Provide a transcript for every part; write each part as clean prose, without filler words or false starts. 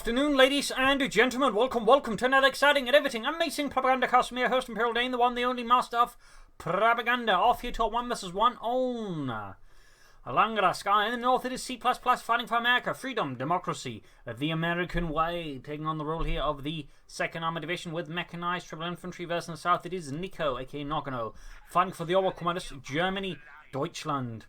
afternoon, ladies and gentlemen. Welcome to another exciting and everything amazing Propagandacaster. Me, your host, Imperial Dane, the one, the only master of propaganda. Off here to 1 vs 1 on Langraskaya. In the north, it is C++ fighting for America, freedom, democracy, the American way. Taking on the role here of the 2nd Armored Division with Mechanized Triple Infantry versus the south, it is Nico, aka Nicko, fighting for the Oberkommandus, Germany, Deutschland.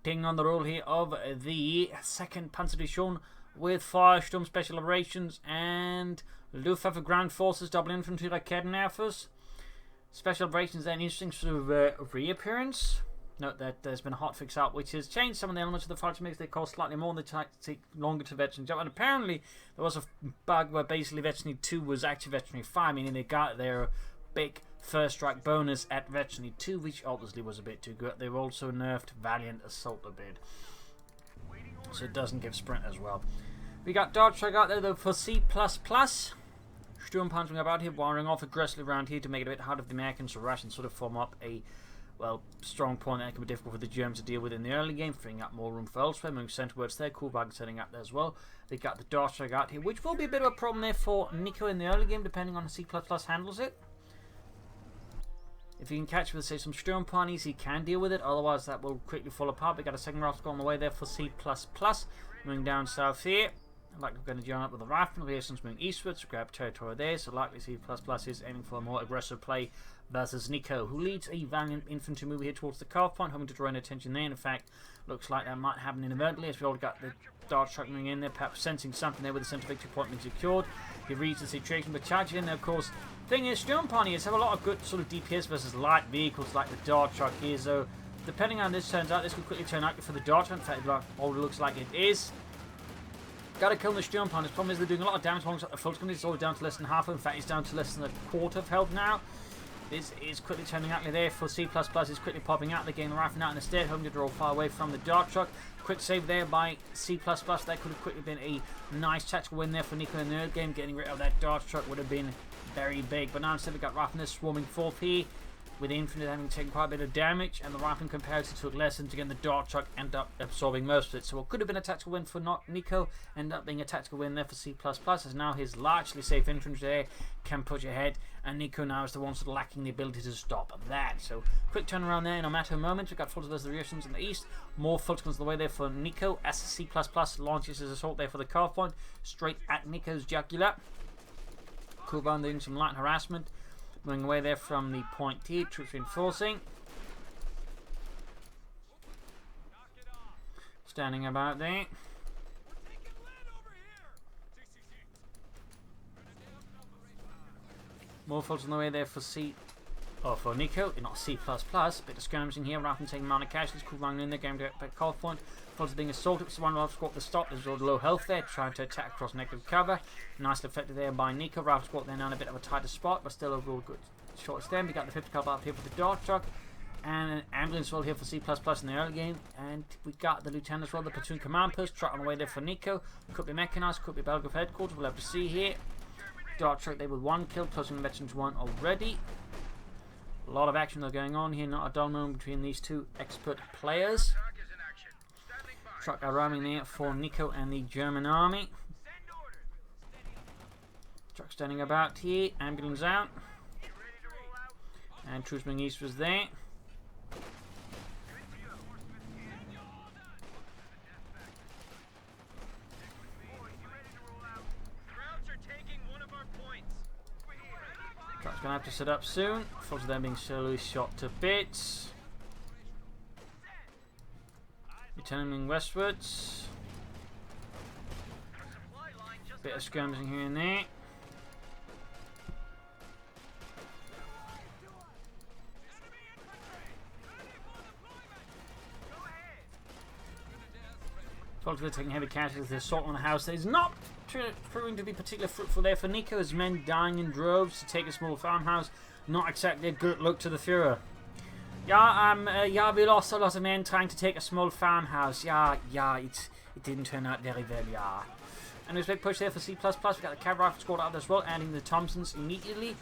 Taking on the role here of the 2nd Panzer Division with Firestorm Special Operations and Luftwaffe Ground Forces, Double Infantry, Raketenwerfers. Special Operations, an interesting sort of reappearance. Note that there's been a hotfix out which has changed some of the elements of the fight to make they cost slightly more and they take longer to veteran jump. And apparently there was a bug where basically Veteran 2 was actually Veteran 5, meaning they got their big first strike bonus at Veteran 2, which obviously was a bit too good. They've also nerfed Valiant Assault a bit, so it doesn't give sprint as well. We got Dart Strike out there though for C++. Sturm punching about here, wiring off aggressively around here to make it a bit harder for the Americans to rush and sort of form up a, well, strong point that can be difficult for the Germans to deal with in the early game, freeing up more room for elsewhere. Moving centerwards there, Cool setting up there as well. They got the Dart Strike out here, which will be a bit of a problem there for Nico in the early game, depending on how C++ handles it. If he can catch with, say, some Sturm ponies, he can deal with it. Otherwise, that will quickly fall apart. We got a second rifle on the way there for C++. Moving down south here. Like we're going to join up with the rifleman. Reasons moving eastwards to grab territory there. So likely C++ is aiming for a more aggressive play versus Nico, who leads a valiant infantry move here towards the carve point, hoping to draw in attention there. In fact, looks like that might happen inadvertently as we all got the Dart Strike moving in there, perhaps sensing something there with the center victory point being secured. He reads the situation, but charging in there, of course. Thing is, Sturm ponies have a lot of good sort of DPS versus light vehicles like the Dart Truck here, so depending on how this turns out, this could quickly turn out for the Dart Truck. In fact, it already looks like it is. Gotta kill the Sturm ponies. Problem is they're doing a lot of damage alongside the full screen. It's already down to less than half. In fact, it's down to less than a quarter of health now. This is quickly turning out there for C++. Is quickly popping out. They're getting the rifle out instead, hoping to draw far away from the Dart Truck. Quick save there by C++. That could have quickly been a nice tactical win there for Nico in the early game. Getting rid of that Dart Truck would have been very big. But now instead we got Rifleman swarming forth here, with the infantry having taken quite a bit of damage, and the rifle in comparison took less, and again the Dart Truck ended up absorbing most of it. So what could have been a tactical win for Nico ended up being a tactical win there for C++, as now his largely safe infantry there can push ahead, and Nico now is the one sort of lacking the ability to stop that. So quick turnaround there in a matter of moments. We've got full of the reactions in the east, more full on the way there for Nico as C++ launches his assault there for the carve point, straight at Nico's jugular. Kuban doing some light harassment. Moving away there from the point T, troops reinforcing. Standing about there. More folks on the way there for for Nico, not C++. Bit of skirmishing here, rather than taking amount of casualties. Cool in there, going to get back call point. Folks are being assaulted. So one rifle squad to stop. There's all low health there, trying to attack across negative cover. Nicely affected there by Nico. Rifle squad there now in a bit of a tighter spot, but still overall good short stem. We got the 50 caliber up here for the Dart Truck, and an ambulance roll here for C++ in the early game. And we got the lieutenant as well, the platoon command post, truck on the way there for Nico. Could be Mechanized, could be Belgrave headquarters. We'll have to see here. Dart Truck there with 1 kill, closing the veterans 1 already. A lot of action though going on here, not a dull moment between these two expert players. Truck arriving there for Nico and the German army. Truck standing about here, ambulance out. And troops moving east was there. Truck's gonna have to set up soon. Forces them being slowly shot to bits. Returning westwards. Bit of skirmishing here and there. Folks are taking heavy casualties. The assault on the house is not proving to be particularly fruitful there for Nico. His men dying in droves to take a small farmhouse. Not exactly a good look to the Führer. Yeah, we lost a lot of men trying to take a small farmhouse. Yeah, it didn't turn out very well, yeah. And there's a big push there for C++. We got the cavalry rifle squad out as well, adding the Thompsons immediately.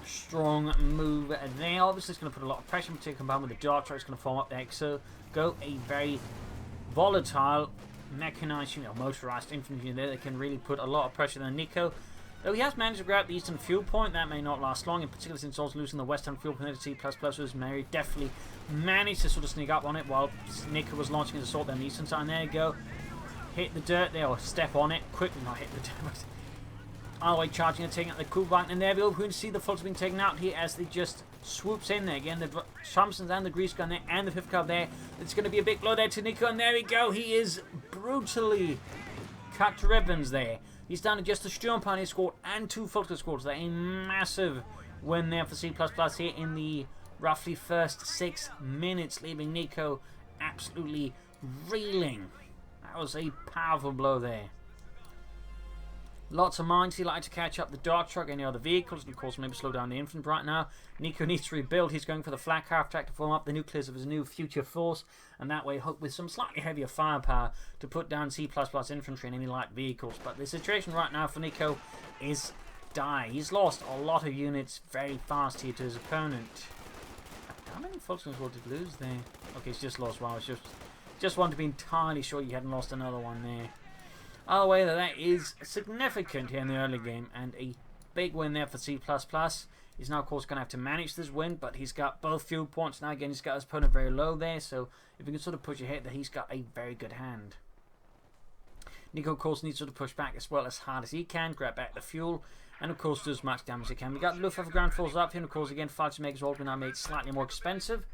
Strong move there. Obviously, it's going to put a lot of pressure, particularly combined with the Dart Truck. It's going to form up there. So, go a very volatile mechanized, motorized infantry there. They can really put a lot of pressure on Nico. Though he has managed to grab the eastern fuel point, that may not last long, in particular since also losing the western fuel point to C++, was Mary definitely managed to sort of sneak up on it while Nico was launching his assault on the eastern side. And there you go. Hit the dirt there, or step on it. Quickly, not hit the dirt, but all the way charging and taking out the coup button. And there we go. We can see the Fultons being taken out here as they just swoops in there. Again, the Thompsons and the grease gun there, and the 5th Cav there. It's going to be a big blow there to Nico, and there we go. He is brutally cut to ribbons there. He's down to just the Sturmpanier squad and 2 Fulton squads. They're a massive win there for C++ here in the roughly first 6 minutes, leaving Nico absolutely reeling. That was a powerful blow there. Lots of mines. He like to catch up the Dark Truck, any other vehicles, and of course maybe slow down the infantry right now. Nico needs to rebuild. He's going for the flak half-track to form up the nucleus of his new future force, and that way hope with some slightly heavier firepower to put down C++ infantry and any light vehicles. But the situation right now for Nico is dire. He's lost a lot of units very fast here to his opponent. How many Fultons did he lose there? Okay, he's just lost one. I just wanted to be entirely sure you hadn't lost another one there. Either way, that is significant here in the early game, and a big win there for C++. He's now, of course, going to have to manage this win, but he's got both fuel points. Now, again, he's got his opponent very low there, so if he can sort of push ahead, that he's got a very good hand. Nico, of course, needs to sort of push back as well as hard as he can, grab back the fuel, and, of course, do as much damage as he can. We got Luftwaffe Ground falls up here, and, of course, again, fights to make his now made slightly more expensive.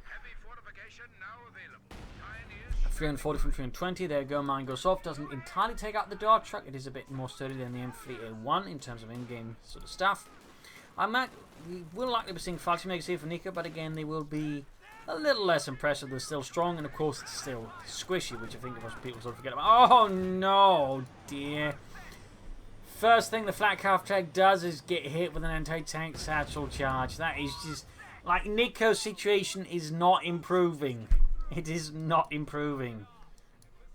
340 from 320, there you go, mine goes off, doesn't entirely take out the Dart Truck, it is a bit more sturdy than the M3A1 in terms of in-game sort of stuff. We will likely be seeing fighting makers here for Nico, but again, they will be a little less impressive. They're still strong, and of course, it's still squishy, which I think most people sort of forget about. Oh no, dear. First thing the flak half-track does is get hit with an anti-tank satchel charge. That is just, like, Nico's situation is not improving. It is not improving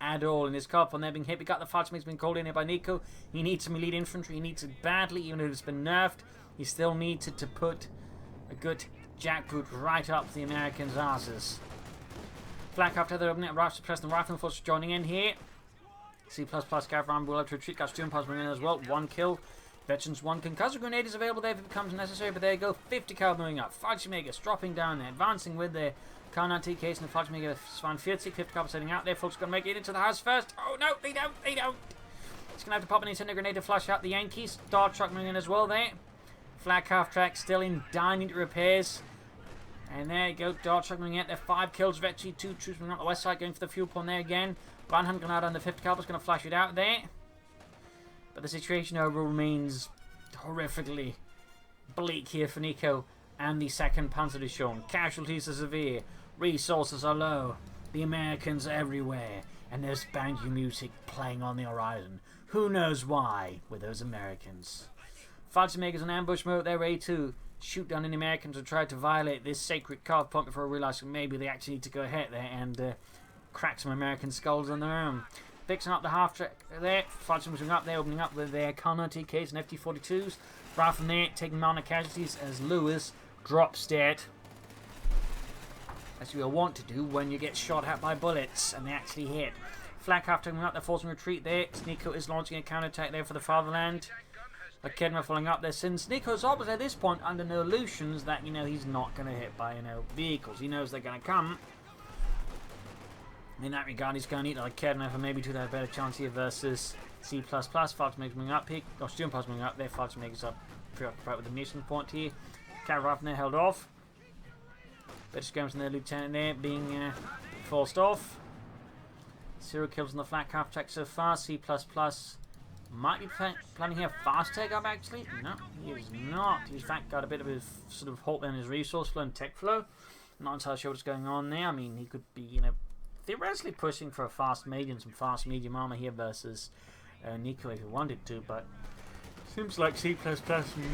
at all in his car. On there being hit, we got the fight makes been called in here by Nico. He needs some elite infantry. He needs it badly, even if it's been nerfed. He still needs it to put a good jackboot right up the Americans' asses. Flak after they're opening up, right to press the rifle force joining in here. C++ Cav will have to retreat. Got Sturmpans moving in as well. 1 kill. Veterans 1 concussive grenade is available there if it becomes necessary. But there you go. 50 Cav moving up. Fighting makers dropping down there, advancing with their K9 TKs and the Fudge Maker Swan 50 Cav setting out there. Folks going to make it into the house first. Oh no, they don't. He's going to have to pop an incendiary grenade to flush out the Yankees. Dart Truck moving in as well there. Flag half track still in dire need repairs. And there you go, Dart Truck moving out there. 5 kills, Vetchi, 2 troops moving on the west side going for the fuel pond there again. Brandhunt going out on the 50 Cav is going to flash it out there. But the situation overall remains horrifically bleak here for Nico and the 2nd Panzer Division. Casualties are severe. Resources are low. The Americans are everywhere. And there's banjo music playing on the horizon. Who knows why with those Americans? Fighter makers on ambush mode. They're ready to shoot down any Americans who try to violate this sacred carve point before realizing maybe they actually need to go ahead there and crack some American skulls on their own. Fixing up the half track there. Fighters moving up there, opening up with their K9 TKs and FT-42s. Right from there, taking minor casualties as Lewis drops dead. As you'll want to do when you get shot at by bullets and they actually hit. Flak after coming up, they're forcing retreat there. Nico is launching a counterattack there for the fatherland. Kedma following up there since Nico's obviously at this point under no illusions that, he's not going to hit by, vehicles. He knows they're going to come. In that regard, he's going to need like Kedma for maybe to have a better chance here versus C++. Fighter makers moving up here. Or Sturmpans moving up there. Fighter makers up preoccupied with the mission point here. Cav there held off. Better going from their lieutenant there being forced off. 0 kills on the flak half track so far. C++ might be planning here fast take up actually. No, he is not. He's in fact got a bit of a sort of halt in his resource flow and tech flow. Not entirely sure what's going on there. I mean, he could be, theoretically pushing for a fast medium, some fast medium armor here versus Nico if he wanted to, but seems like C++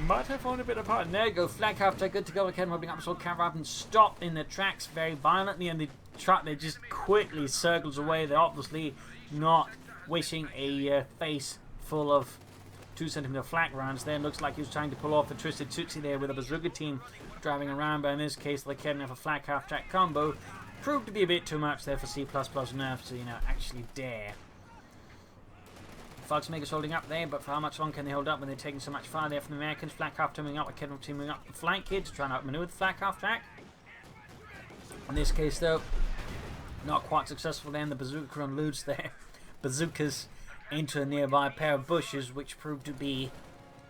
might have fallen a bit apart. And there you go, flag half track, good to go again, mobbing up, so Cav and stop in their tracks very violently, and the truck there just quickly circles away. They're obviously not wishing a face full of 2cm flak rounds there. Looks like he was trying to pull off a Twisted Tootsie there with a bazooka team driving around, but in this case, the Kedma for flak half track combo proved to be a bit too much there for C++ nerfs to, actually dare Fallschirmjägers holding up there, but for how much longer can they hold up when they're taking so much fire there from the Americans? Flak half teaming up, Kedma teaming up the flank here to try and outmaneuver the flak half track. In this case, though, not quite successful there, and the bazooka unloads their bazookas into a nearby pair of bushes, which proved to be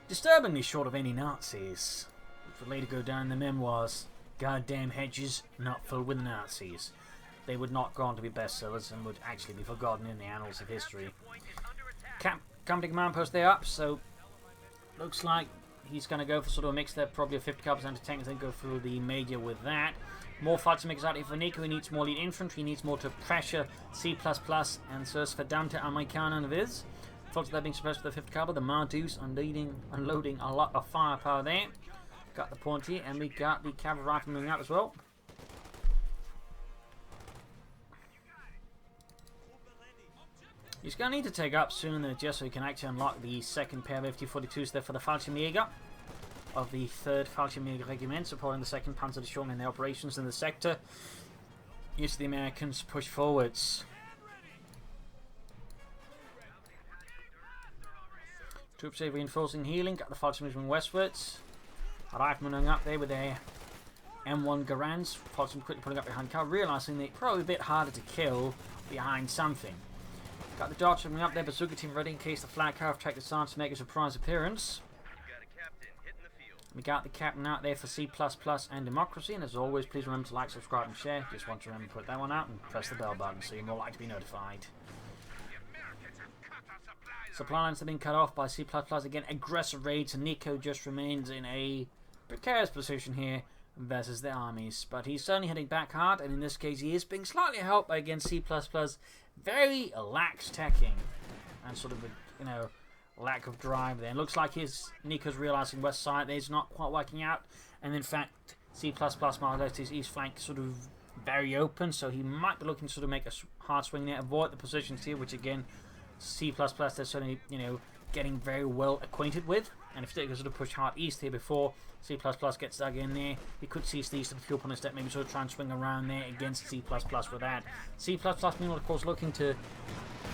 disturbingly short of any Nazis, which would later go down in the memoirs. Goddamn hedges not filled with Nazis. They would not go on to be bestsellers and would actually be forgotten in the annals of history. Company command post there up, so looks like he's going to go for sort of a mix there, probably a 50 caliber anti-tank, and then go through the major with that. More fights to make us out here for Nico. He needs more lead infantry, he needs more to pressure C++, and so it's Verdamte Amerikaner of his. Folks, they're being suppressed with the 50 caliber. The Mardus unloading a lot of firepower there. Got the point here, and we got the cavalry rifle moving out as well. He's going to need to take up soon, just so he can actually unlock the second pair of FT-42s there for the Fallschirmjäger of the 3rd Fallschirmjäger Regiment, supporting the 2nd Panzerdivision in their operations in the sector. Yes, the Americans push forwards. Troops are reinforcing healing, got the Fallschirmjägers moving westwards. Riflemen moving up there with their M1 Garands. Fallschirmjägers quickly putting up behind car, realising they're probably a bit harder to kill behind something. Got the Dodge coming up there, bazooka team ready in case the flag half track decides to make a surprise appearance. We got the captain out there for C++ and Democracy, and as always, please remember to like, subscribe, and share. Just want to remember to put that one out and press the bell button so you're more likely to be notified. Supply lines have been cut off by C++. Again, aggressive raids, and Nico just remains in a precarious position here versus the armies. But he's certainly heading back hard, and in this case he is being slightly helped by, again, C++. Very lax teching and sort of, you know, lack of drive there. It looks like Nico's realising west side there is not quite working out, and in fact C++ Marlette his east flank sort of very open, so he might be looking to sort of make a hard swing there, avoid the positions here, which again C++ they're certainly, you know, getting very well acquainted with. And if they could sort of push hard east here before C++ gets dug in there, you could see east of the fuel point step, maybe sort of try and swing around there against C++ with that. C++ meanwhile, of course, looking to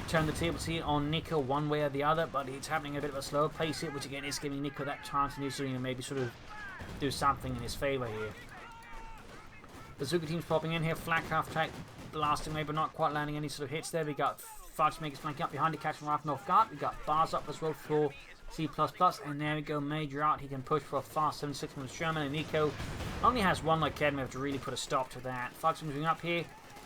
turn the tables here on Nico one way or the other, but it's happening a bit of a slower pace here, which again is giving Nico that chance to maybe sort of do something in his favour here. Bazooka team's popping in here, flak half track, blasting away, but not quite landing any sort of hits there. We got Fallschirmjägers flanking up behind the catching rifle off guard. We got bars up as well for C++, and there we go, Major out. He can push for a fast 76 minutes Sherman, and Nico only has one Academy to really put a stop to that. Fallschirmjägers moving up here.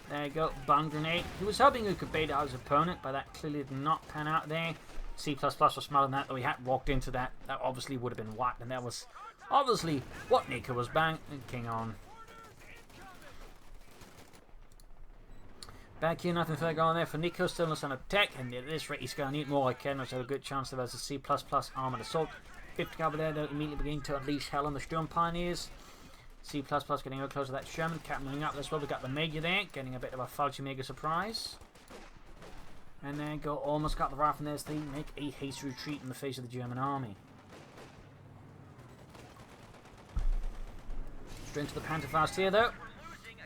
There you go, bun grenade. He was hoping he could bait out his opponent, but that clearly did not pan out there. C++ was smarter than that, though he had walked into that. That obviously would have been whacked, and that was obviously what Nico was banking on. Back here, nothing further going there for Nico, still in the center of tech, and at this rate he's going to need more Academy, so a good chance there versus C++ armored assault. 50 caliber there, they'll immediately begin to unleash hell on the Sturm Pioneers. C++ getting a close to that Sherman, Captain moving up as well. We've got the Major there, getting a bit of a Fallschirmjäger surprise. And there you go, almost got the rifle there, so they make a hasty retreat in the face of the German army. Straight into the Panzerfaust here though.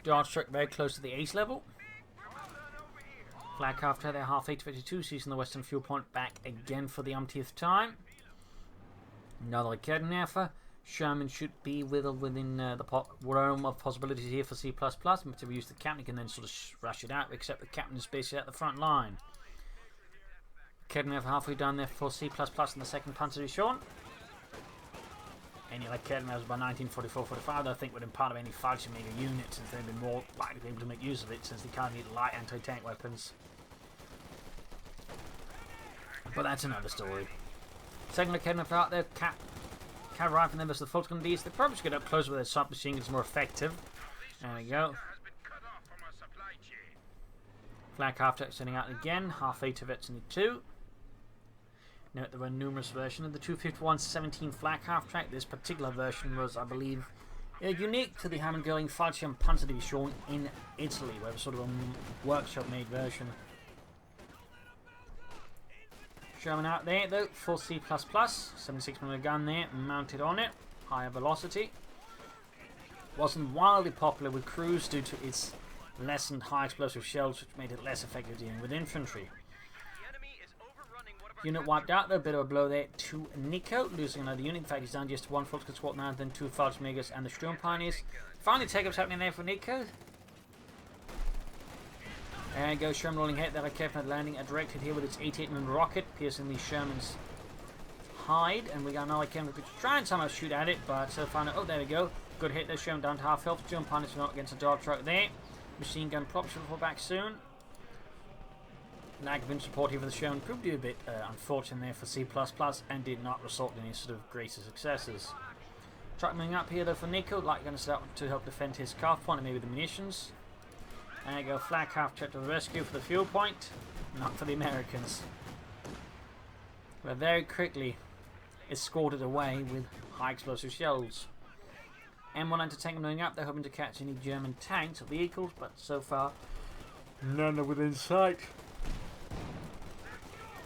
Dodge truck very close to the ace level. Flag after their half 852, seizing the western fuel point back again for the umpteenth time. Another Kednerfer. Sherman should be within the realm of possibilities here for C++. But to use the captain, he can then sort of rush it out, except the captain is basically at the front line. Kednerfer halfway down there for C++ in the 2nd Panzerdivision. Any like Kednerfers by 1944-45, I think would have been part of any Fallschirmjäger unit, since they've been more likely to be able to make use of it, since they can't need light anti-tank weapons. But that's another story. Second Kednerfer out there, Cav rifle then versus the Fulton D's. They probably should get up close with their submachine, it's more effective. There we go. Flag half track sending out again, half 8 of it's in the 2. Note there were numerous versions of the 251-17 flak half track. This particular version was, I believe, unique to the Hammond-Göring Fallschirm Panzerdivision in Italy, where it was sort of a workshop-made version. Sherman out there though, full C++, 76mm gun there, mounted on it, higher velocity. Wasn't wildly popular with crews due to its lessened high explosive shells, which made it less effective dealing with infantry. Unit wiped out though, bit of a blow there to Nico, losing another unit. In fact, he's down just one Volker squad now, then 2 Fallschirmjägers and the Sturm Pioneers. Finally, take-ups happening there for Nico. And goes Sherman rolling hit. There, Kevin landing a direct hit here with its 88mm rocket, piercing the Sherman's hide. And we got another Kevin who could try and somehow shoot at it, but so far, oh, there we go. Good hit there, Sherman down to half health. Sturm Pioneers not against a dog truck there. Machine gun prop should fall back soon. Lack of support here for the Sherman proved to be a bit unfortunate there for C++ and did not result in any sort of greater successes. Truck moving up here though for Nico, like going to set up to help defend his calf point and maybe the munitions. And there you go, flag half check to the rescue for the fuel point, not for the Americans. But very quickly escorted away with high explosive shells. M1 anti-tank moving up, they're hoping to catch any German tanks or vehicles, but so far none are within sight,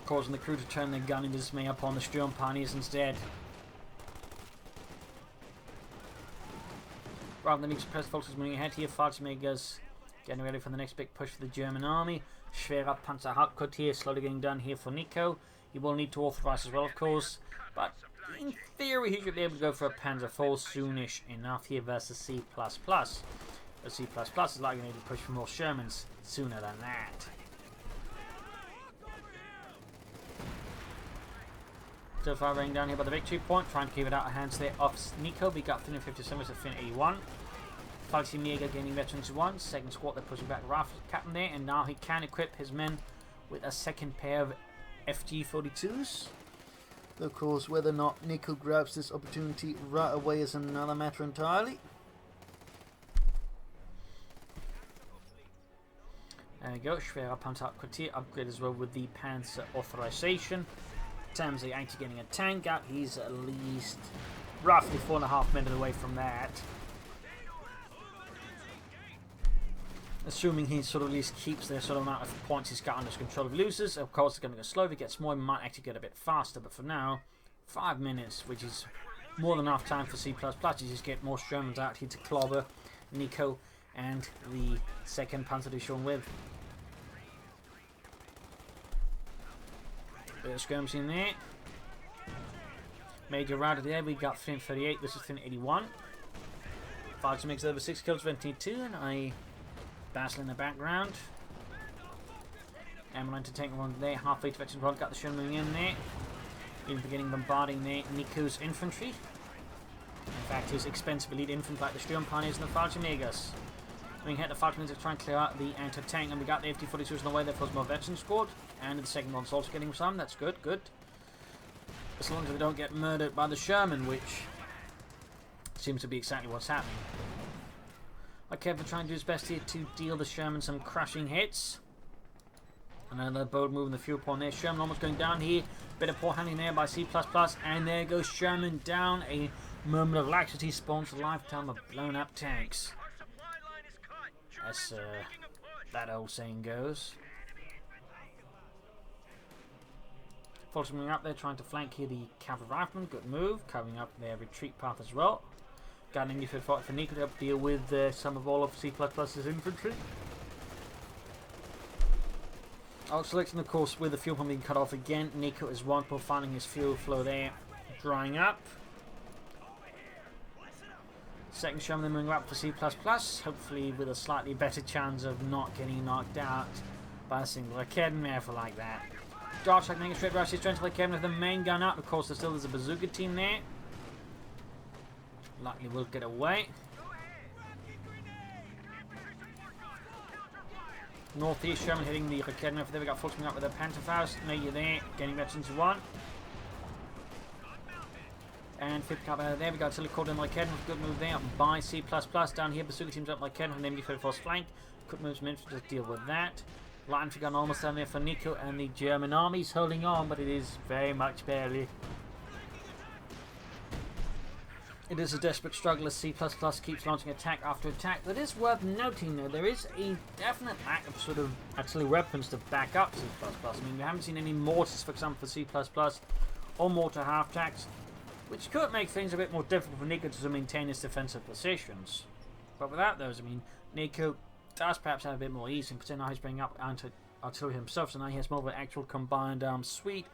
causing the crew to turn their gun in dismay upon the Sturm Pioneers instead. Rather than being suppressed, Volks is moving ahead here. Fallschirmjägers getting ready for the next big push for the German army. Schwerer Panzer Hauptquartier slowly getting done here for Nico. He will need to authorize as well, of course, but in theory he should be able to go for a Panzer IV soonish enough here versus C++. But C++ is likely to push for more Shermans sooner than that. So far running down here by the victory point, trying to keep it out of hands there off Nico. We got 357 to fin 81. Fallschirmjäger gaining veterans 1. Second squad they're pushing back Rifle Captain there, and now he can equip his men with a second pair of FG-42s. Of course, whether or not Nico grabs this opportunity right away is another matter entirely. There we go, Schwerer Panzer Hauptquartier upgrade as well with the Panzer authorization. In terms of actually getting a tank out, he's at least roughly 4.5 minutes away from that. Assuming he sort of at least keeps the sort of amount of points he's got under his control. If he loses, of course it's going to go slow. If he gets more, he might actually get a bit faster. But for now, 5 minutes, which is more than enough time for C++ to just get more Shermans out here to clobber Nico and the 2nd Panzer Division with. Bit of skirmish in there. Major round there, we got 338, this is 381. Fallschirmjäger makes over 6 kills, 22, and I battle in the background. And we're going to take one there, halfway to veteran front, got the Sherman moving in there. Even beginning bombarding there, Nico's infantry. In fact, his expensive elite infantry like the Sturm Pioneers and the Fallschirmjägers. We hit the Fallschirmjägers to try and clear out the anti-tank, and we got the FT-42s on the way there for more veteran squad. And the 2nd one's also getting some, that's good, good. As long as we don't get murdered by the Sherman, which seems to be exactly what's happening. Okay, we're trying to do his best here to deal the Sherman some crushing hits. Another bold move in the fuel point there. Sherman almost going down here. Bit of poor handling there by C++. And there goes Sherman down. A moment of laxity spawns a lifetime of blown up tanks. As that old saying goes. Folks moving up there trying to flank here the cavalry riflemen. Good move. Covering up their retreat path as well. Got an infantry fight for Nico to help deal with some of all of C++'s infantry. Selecting, of course, with the fuel pump being cut off again. Nico is one for finding his fuel flow there drying up. 2nd Sherman moving up for C++, hopefully with a slightly better chance of not getting knocked out by a single academy rifle like that. Dart Truck making a straight rush, he's trying to play Kevin with the main gun up. Of course, there's a bazooka team there. Likely will get away. Northeast Sherman hitting the academy. There we got folks coming up with their Panzerfaust. Major there, getting veterans 1. And 5th Cavalry there, we got Tilly called in like Academy. Good move there by C++. Down here, Bazooka teams up like Academy, and then for the first flank. Quick moves from infantry to deal with that. Light infantry gun almost down there for Nico, and the German army's holding on, but it is very much barely. It is a desperate struggle as C++ keeps launching attack after attack. But it is worth noting though, there is a definite lack of sort of artillery weapons to back up C++. I mean, we haven't seen any mortars, for example, for C++, or mortar half-tracks, which could make things a bit more difficult for Nico to maintain his defensive positions. But without those, I mean, Nico does perhaps have a bit more ease, and considering now he's bringing up anti-artillery himself, so now he has more of an actual combined arms suite.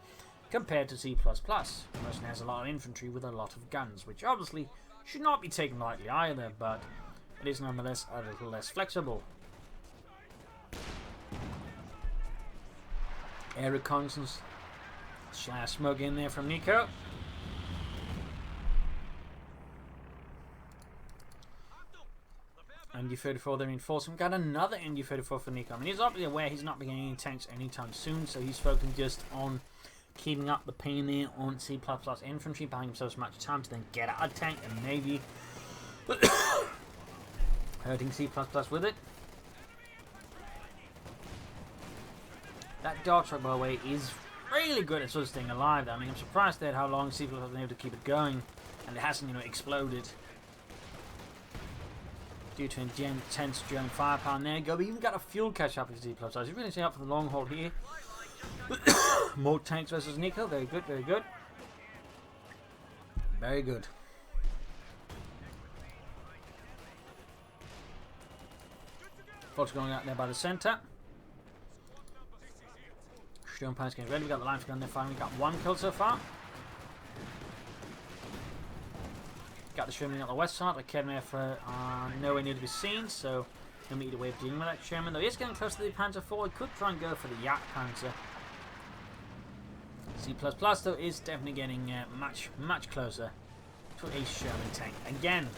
compared to C++. It mostly has a lot of infantry with a lot of guns, which obviously should not be taken lightly either, but it is nonetheless a little less flexible. Air reconnaissance. Smoke in there from Nico. MD-34 they're reinforcing. Got another MD-34 for Nico. I mean, he's obviously aware he's not beginning any tanks anytime soon, so he's focusing just on keeping up the pain there on C++ infantry, buying himself as much time to then get out a tank and maybe hurting C++ with it. That dart truck, by the way, is really good at sort of staying alive. I mean, I'm surprised at how long C++ has been able to keep it going, and it hasn't, you know, exploded due to intense German firepower. And there you go. We even got a fuel catch up with C++. He's really staying up for the long haul here. More tanks versus Nico. Very good, very good. Very good. Folks going out there by the centre. Sturmpanzer's getting ready. We got the lines going there firing. We got one kill so far. Got the Sherman on the west side. The Kedmef nowhere near to be seen, so no immediate way of dealing with that Sherman. Though he is getting close to the Panzer IV. He could try and go for the Yak Panzer. C++ though is definitely getting much closer to a Sherman tank again.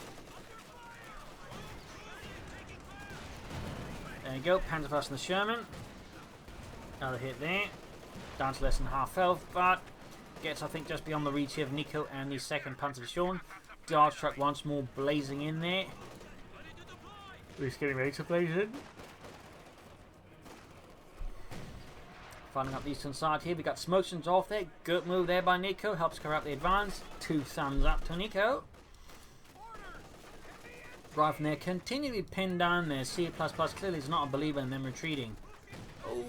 There you go, Panzer first and the Sherman. Another hit there. Down to less than half health, but gets, I think, just beyond the reach here of Nico and the second Panzer Division. Dart truck once more blazing in there. He's getting ready to blaze in. Finding up the eastern side here. We got Smokesons off there. Good move there by Nico. Helps cover up the advance. 2 thumbs up to Nico. Right from there. Continue to be pinned down there. C++ clearly is not a believer in them retreating. Oh,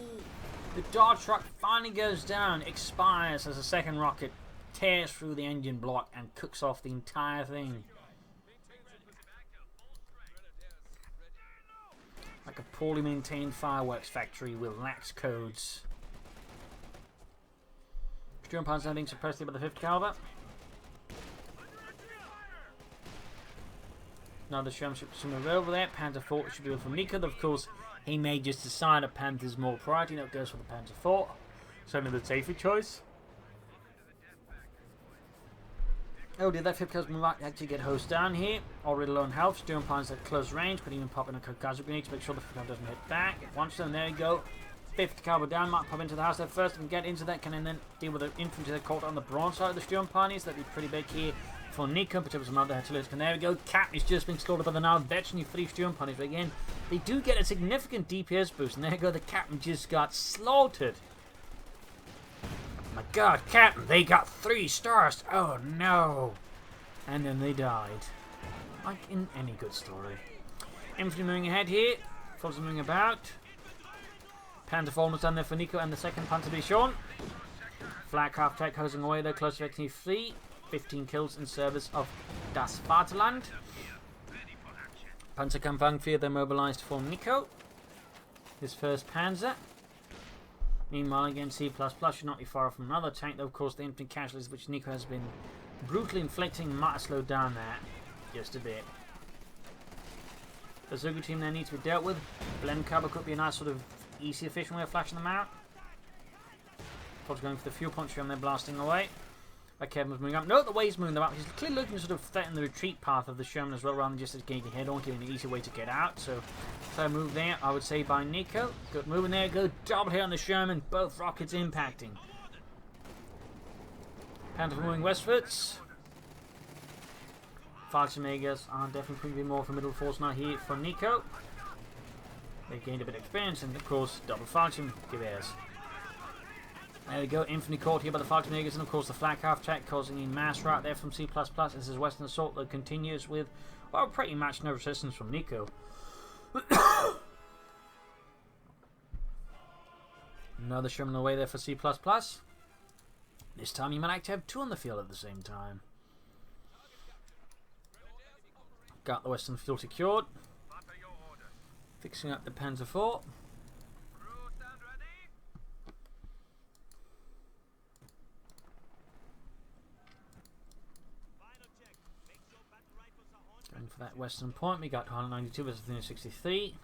the dart truck finally goes down. Expires as a second rocket tears through the engine block and cooks off the entire thing. Like a poorly maintained fireworks factory with lax codes. Sturmpanzer being suppressed here by the 5th caliber. Now the Sherman should move over there. Panzer IV should be with from Nico. Of course, he may just decide a Panther's more priority. Now it goes for the Panzer IV. Certainly the safer choice. Oh dear, that 5th caliber might actually get hosed down here. Already low on health. Sturmpanzer at close range. Could even pop in a Coh2 grenade to make sure the 5th caliber doesn't hit back. Once done, there you go. 5th caliber down, might pop into the house there first and get into that. Can then deal with the infantry that caught on the broadside of the Sturmpanzers. That'd be pretty big here for Nico, but it was some other artillery. And there we go. Captain is just being slaughtered by the now veteran 3 Sturmpanzers. But again, they do get a significant DPS boost. And there you go. The Captain just got slaughtered. My God, Captain, they got 3 stars. Oh no. And then they died. Like in any good story. Infantry moving ahead here. Forces moving about. Panzer IV almost done there for Nico and the second Panzer Division. Flag half track hosing away there, close to Victory 3. 15 kills in service of Das Vaterland. Panzerkampfwagen 4 then mobilized for Nico. His first Panzer. Meanwhile, again, C++ should not be far from another tank, though, of course, the infantry casualties which Nico has been brutally inflicting might have slowed down that just a bit. The Zugu team there needs to be dealt with. Blend cover could be a nice sort of easy, efficient way of flashing them out. Probably going for the fuel punch and they're blasting away. Like Kevin was moving up. No, the way he's moving them up, he's clearly looking to sort of threaten the retreat path of the Sherman as well, rather than just getting head on, giving an easy way to get out. So, fair move there, I would say, by Nico. Good move in there, good double hit on the Sherman, both rockets impacting. Panther moving westwards. Fallschirmjägers are definitely going to be more formidable force now here for Nico. They've gained a bit of experience and, of course, double Fallschirmgewehren. There we go, infantry caught here by the Fallschirmjägers and, of course, the flak half track causing a mass rout there from C++. This is Western Assault that continues with, well, pretty much no resistance from Nico. Another Sherman away there for C++. This time you might actually have 2 on the field at the same time. Got the Western field secured. Fixing up the Panzer IV. for that western point. We got 192 versus 363.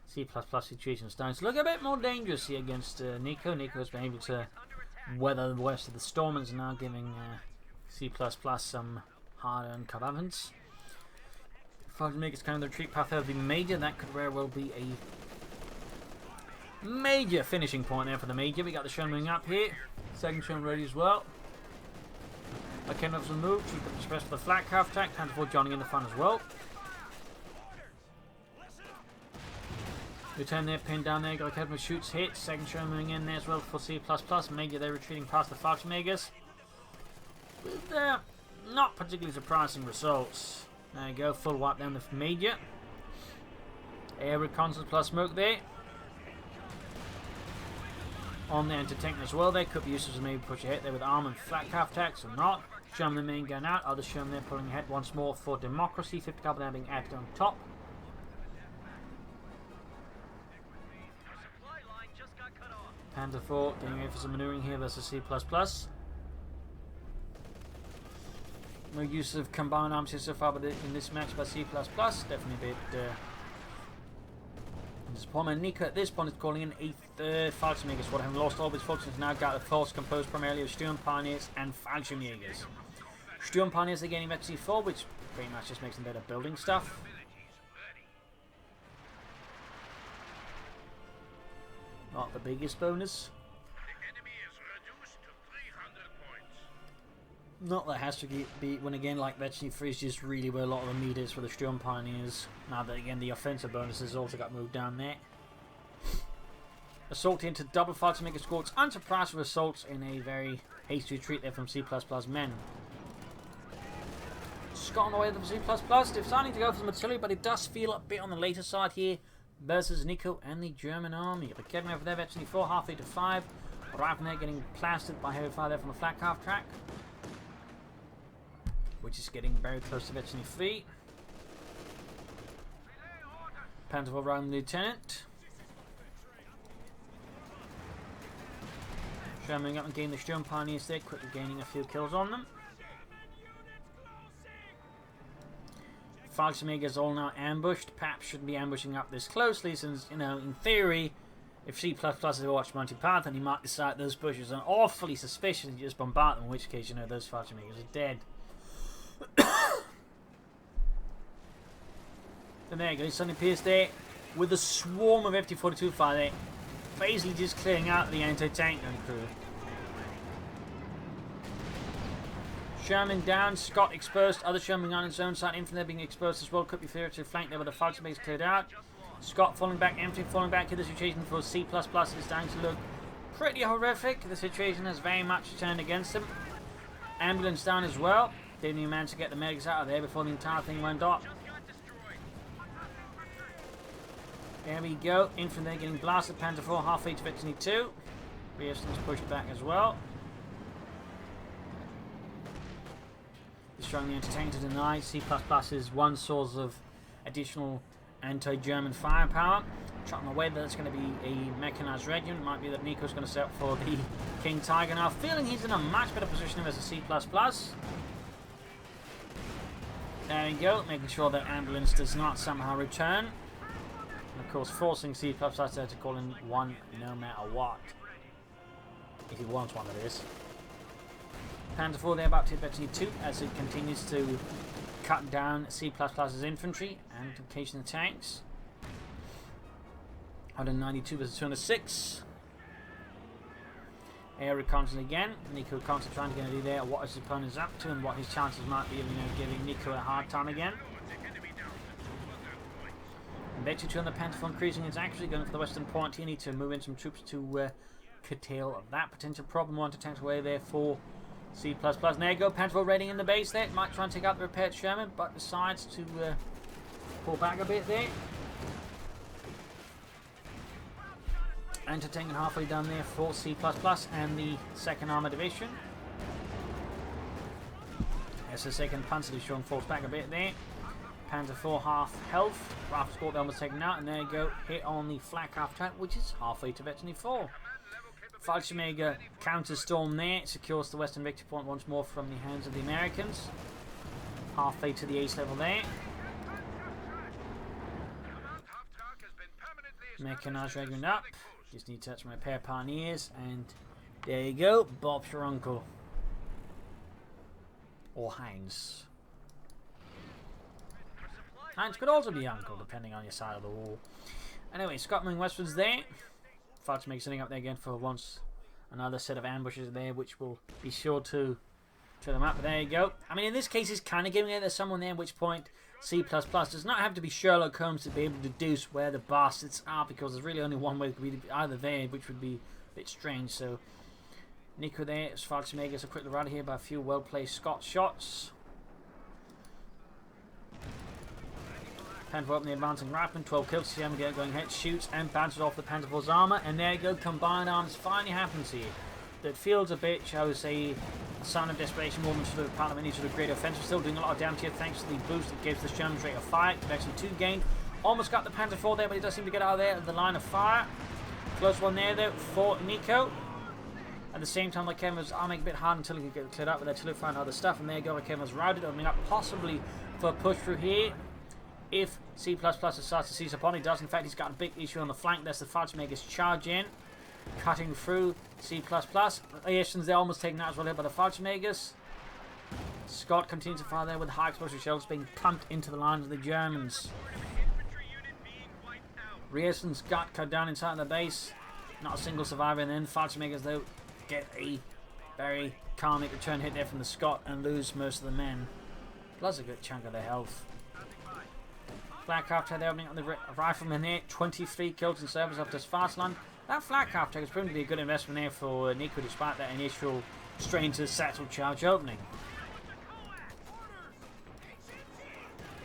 C++ situation starting to look a bit more dangerous here against Nico. Nico has been able to weather the worst of the storm and is now giving C++ some hard-earned comeuppance. Fighting makers kind of the retreat path over the major. That could very well be a major finishing point there for the major. We got the Sherman moving up here. Second Sherman ready as well. Okay, enough to move. Keep up the express for the flat calf attack. Time for joining in the fun as well. Return there, pin down there. Got a couple of shoots hit. Second Sherman moving in there as well for C++. Major, they're retreating past the Fallschirmjägers. With not particularly surprising results. There you go, full wipe down the major. Air reconnaissance plus smoke there. On the anti-tank as well, they could be used as maybe push ahead there with arm and flat calf attacks or not. Sherman the main gun out, other Sherman there pulling ahead once more for democracy. 50 carbon now being added on top. Panzer IV getting ready for some maneuvering here versus C++. No use of combined arms here so far but in this match by C++. Definitely a bit disappointment. Nico at this point is calling in a third Fallschirmjäger squad, having lost all of his forces. Now got a force composed primarily of Sturm Pioneers and Fallschirmjägers. Sturm Pioneers are gaining Veteran 4, which pretty much just makes them better building stuff. Not the biggest bonus. Not that it has to be when again like Veteran 3 is just really where a lot of the meat is for the Sturm Pioneers. Now that again the offensive bonuses also got moved down there. Assault into double Fallschirmjäger squads. Unsurprised with assaults in a very hasty retreat there from C++ men. Scott on the way to the C++. They're starting to go for some artillery, but it does feel a bit on the later side here versus Nico and the German army. But getting over there, Veteran 4, halfway to 5. Right from there, getting plastered by heavy fire there from the flat calf track, which is getting very close to Veteran 3. Panzer IV round Lieutenant. Sherman up and gaining the Sturm Pioneers there, quickly gaining a few kills on them. Fallschirmjägers all now ambushed. Perhaps shouldn't be ambushing up this closely since, you know, in theory, if C++ is a watch multi-path, then he might decide those bushes are awfully suspicious and just bombard them, in which case, you know, those Fallschirmjägers are dead. And there you go, Sonny Pierce there with a swarm of FT-42 fire there, basically just clearing out the anti-tank gun crew. Sherman down, Scott exposed, other Sherman on his own side, infantry being exposed as well. Could be fair to flank there with the Fallschirmjägers cleared out. Scott falling back, infantry falling back to the situation for C++ is starting to look pretty horrific. The situation has very much turned against them. Ambulance down as well. Didn't even manage to get the medics out of there before the entire thing went up. There we go. Infantry there getting blasted. Panzer IV halfway to Veteran 2. Resistance pushed back as well. Destroying the anti-tank to deny. C++ is one source of additional anti-German firepower. Trotting away that it's going to be a mechanized regiment. Might be that Nico's going to set up for the King Tiger now. Feeling he's in a much better position as a C++. There we go. Making sure that ambulance does not somehow return. And of course forcing C++ there to call in one no matter what. If he wants one, that is. Panzer IV there about to hit Veteran 2 as it continues to cut down C++'s infantry and occasional tanks. 192 versus 206. Air reconnaissance again. Nico constantly trying to get an idea there what his opponent is up to and what his chances might be of, you know, giving Nico a hard time again. Veteran 2 on the Panzer IV increasing. It's actually going for the western point. You need to move in some troops to curtail that potential problem. Want to tank away there for C++. And there you go, Panzer IV raiding in the base there. Might try and take out the repaired Sherman, but decides to pull back a bit there. Anti-tank halfway down there for C++ and the 2nd Armored Division. As the 2nd Panzer Division falls back a bit there. Panzer IV half health. Rifle squad almost taken out, and there you go, hit on the flat calf attack, which is halfway to Veteran 4. Fallschirmjäger counter-storm there, secures the western victory point once more from the hands of the Americans. Halfway to the ace level there. Mechanized regular up. Just need to touch my pair of pioneers, and there you go. Bob's your uncle. Or Heinz. Heinz could also be uncle, depending on your side of the wall. Anyway, Scott moving westwards there. Fight to make something up there again for once. Another set of ambushes there, which will be sure to them up. But there you go. I mean, in this case, it's kind of giving it there's someone there, at which point C++ does not have to be Sherlock Holmes to be able to deduce where the bastards are, because there's really only one way to be either there, which would be a bit strange. So, Nico there is far to make us a quick run here by a few well-placed Scott shots. Panther up in the advancing rifleman, 12 kills, see him going ahead, shoots and bounces off the Panther's armour, and there you go, combined arms finally happens here. That feels a bit, shall we say, a sign of desperation more than sort of part of any sort of great offensive. Still doing a lot of damage here thanks to the boost that gives the Germans rate of fire. Actually 2 gained. Almost got the Panther 4 there, but he does seem to get out of there of the line of fire. Close one there though for Nico. At the same time, like Kevin was arming a bit hard until he could get cleared up with artillery fire and other stuff. And there you go, like Kevin was routed, opening up possibly for a push through here. If C++ decides to seize upon, he does. In fact, he's got a big issue on the flank. There's the Fightmakers charge in, cutting through C++. Airstons, they're almost taken out as well here by the Fightmakers. Scott continues to fire there with high explosive shells being pumped into the lines of the Germans. Rierson's got cut down inside the base. Not a single survivor, and then the Fightmakers, though, get a very karmic return hit there from the Scott and lose most of the men. Plus a good chunk of their health. Flak after they're opening on the rifleman there, 23 kills in service after his fast land. That flak after has proven to be a good investment there for Nico despite that initial strain to the satchel charge opening.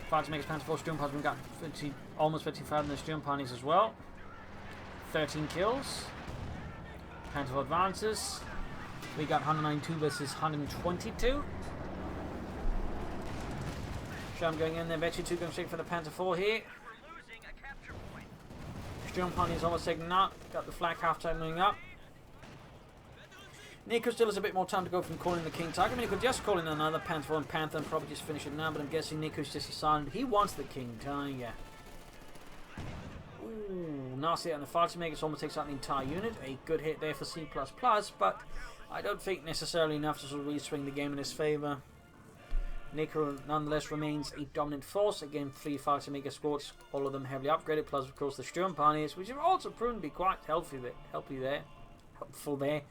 Fight to make his Panther 4 Sturm we got 50, almost 55 in the Sturm Ponies as well. 13 kills. Panther 4 advances. We got 192 versus 122. Sturm going in there, Vetchi 2 going straight for the Panther 4 here. Sturm Pony is almost taken out. Got the flak half time moving up. Nico still has a bit more time to go from calling the King Tiger. I mean, he could just call in another Panther 4 and Panther and probably just finish it now, but I'm guessing Nico's just decided he wants the King Tiger. Ooh, nasty on the fight to make it almost takes out the entire unit. A good hit there for C++, but I don't think necessarily enough to sort of really swing the game in his favour. Nico nonetheless remains a dominant force. Again, 3 fighter mega squads, all of them heavily upgraded, plus of course the Sturm Pioneers, which have also proven to be quite helpful there.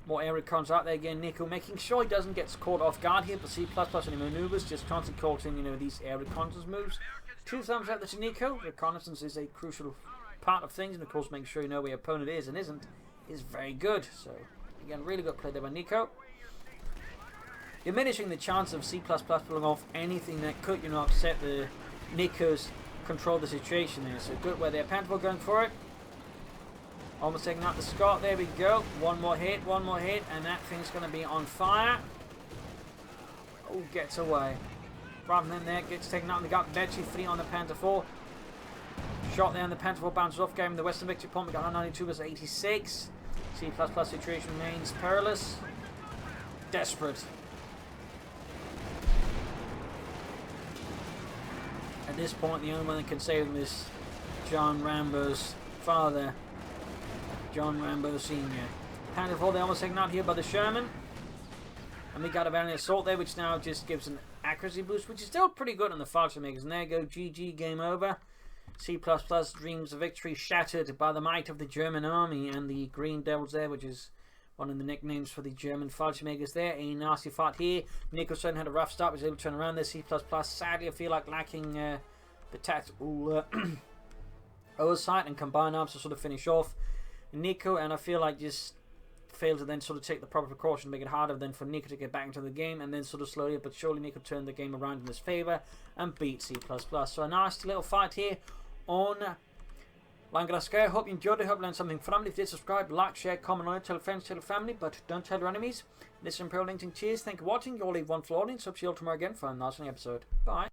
More air recons out there again. Nico making sure he doesn't get caught off guard here, but C++ any maneuvers, just constantly caught in, these air reconnaissance moves. 2 thumbs up there to Nico. Reconnaissance is a crucial part of things, and of course making sure you know where your opponent is and isn't is very good. So again, really good play there by Nico. Diminishing the chance of C++ pulling off anything that could, upset the Nico's control the situation there. So good where they're Panther going for it. Almost taking out the Scott. There we go. One more hit, and that thing's going to be on fire. Oh, gets away. Rather than there, gets taken out, and they got Betchy 3 on the Panther 4. Shot there, and the Panther 4 bounces off, game the Western Victory Point. We got 192 versus 86. C++ situation remains perilous. Desperate. At this point, the only one that can save them is John Rambo's father, John Rambo Sr. Panther 4, they almost taken out here by the Sherman. And we got a valiant assault there, which now just gives an accuracy boost, which is still pretty good on the fighter makers. And there you go, GG, game over. C++ dreams of victory shattered by the might of the German army and the Green Devils there, which is one of the nicknames for the German fighter makers there. A nasty fight here. Nicholson had a rough start, was able to turn around there. C++, sadly, I feel like lacking the tactical oversight and combined arms to sort of finish off Nico, and I feel like just failed to then sort of take the proper precaution to make it harder then for Nico to get back into the game, and then sort of slowly but surely Nico turned the game around in his favour and beat C++. So a nice little fight here on Langraskaya. Hope you enjoyed it. Hope you learned something from it. If you did, subscribe, like, share, comment on it, tell friends, tell family, but don't tell your enemies. This is Imperial Linking. Cheers, thank you for watching. You'll leave one for audience. Hope to see you all tomorrow again for a nice episode. Bye.